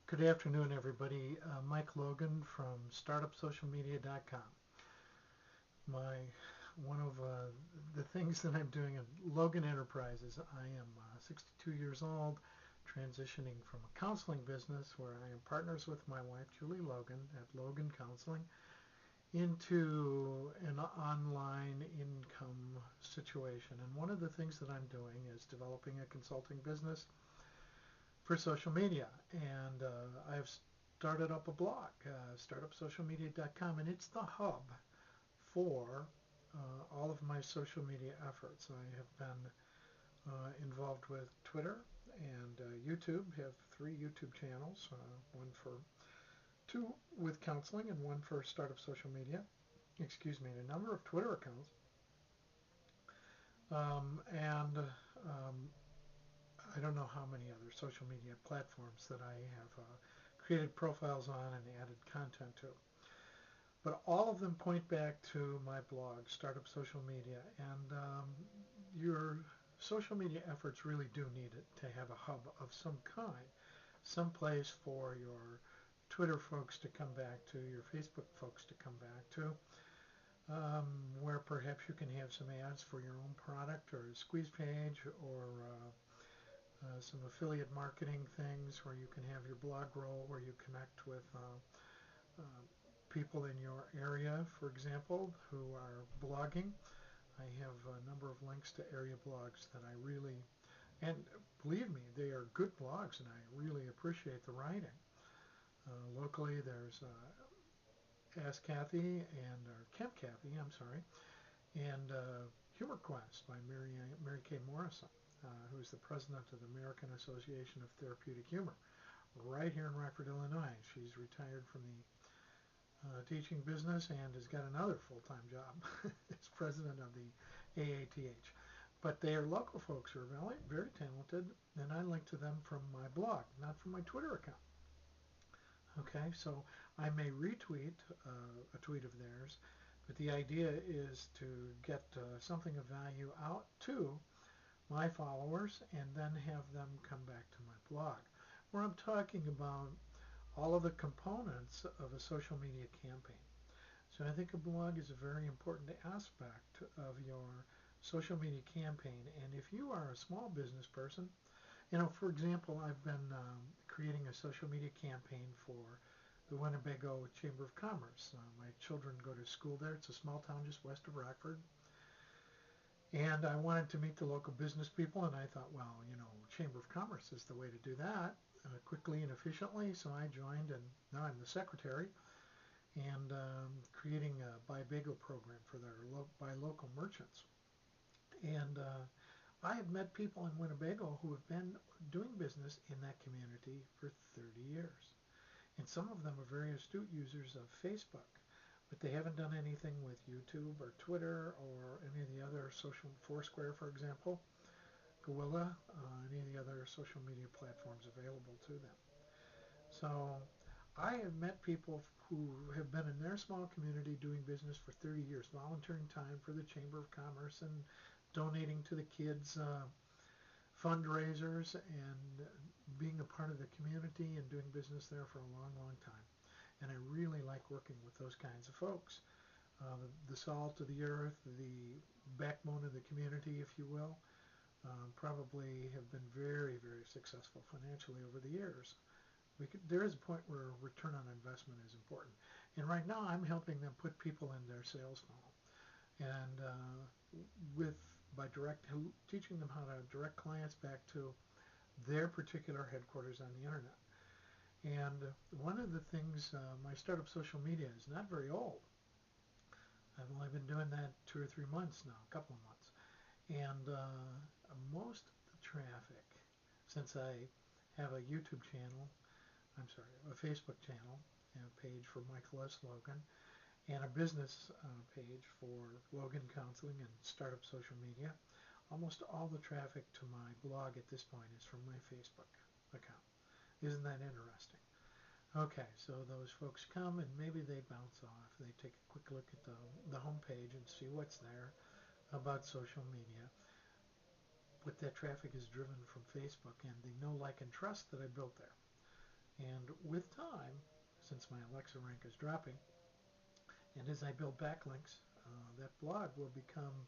Good afternoon, everybody. Mike Logan from StartupSocialMedia.com. My one of the things that I'm doing at Logan Enterprises. I am 62 years old, transitioning from a counseling business where I am partners with my wife Julie Logan at Logan Counseling into an online income situation. And one of the things that I'm doing is developing a consulting business for social media. And I've started up a blog, startupsocialmedia.com, and it's the hub for all of my social media efforts. I have been involved with Twitter and YouTube. Have 3 YouTube channels, one for two with counseling and one for startup social media. Excuse me, and a number of Twitter accounts. And I don't know how many other social media platforms that I have created profiles on and added content to. But all of them point back to my blog, Startup Social Media, and your social media efforts really do need it to have a hub of some kind, some place for your Twitter folks to come back to, your Facebook folks to come back to, where perhaps you can have some ads for your own product or a squeeze page or some affiliate marketing things where you can have your blog roll where you connect with uh, people in your area, for example, who are blogging. I have a number of links to area blogs that I really, and believe me, they are good blogs and I really appreciate the writing. Locally, there's Ask Kathy or Camp Kathy, I'm sorry, and Humor Quest by Mary Kay Morrison, who is the president of the American Association of Therapeutic Humor, right here in Rockford, Illinois. She's retired from the teaching business and has got another full-time job as president of the AATH. But they are local folks who are very, very talented, and I link to them from my blog, not from my Twitter account. Okay, so I may retweet a tweet of theirs, but the idea is to get something of value out to my followers and then have them come back to my blog, where I'm talking about all of the components of a social media campaign. So I think a blog is a very important aspect of your social media campaign. And if you are a small business person, for example, I've been creating a social media campaign for the Winnebago Chamber of Commerce. My children go to school there. It's a small town just west of Rockford. And I wanted to meet the local business people, and I thought, well, Chamber of Commerce is the way to do that quickly and efficiently. So I joined, and now I'm the secretary, and creating a Buy Bagel program for their buy local merchants. And I have met people in Winnebago who have been doing business in that community for 30 years. And some of them are very astute users of Facebook, but they haven't done anything with YouTube or Twitter or any of the other social, Foursquare, for example, Gorilla, any of the other social media platforms available to them. So I have met people who have been in their small community doing business for 30 years, volunteering time for the Chamber of Commerce and donating to the kids' fundraisers and being a part of the community and doing business there for a long, long time. And I really like working with those kinds of folks. The salt of the earth, the backbone of the community, if you will, probably have been very, very successful financially over the years. There is a point where return on investment is important. And right now I'm helping them put people in their sales funnel. And by teaching them how to direct clients back to their particular headquarters on the internet. And one of the things, my startup social media is not very old. I've only been doing that 2 or 3 months now, a couple of months. And most of the traffic, since I have a YouTube channel, a Facebook channel and a page for Michael S. Logan, and a business page for Logan Counseling and Startup Social Media. Almost all the traffic to my blog at this point is from my Facebook account. Isn't that interesting? Okay, so those folks come and maybe they bounce off. They take a quick look at the home page and see what's there about social media. But that traffic is driven from Facebook and the know, like, and trust that I built there. And with time, since my Alexa rank is dropping, and as I build backlinks, that blog will become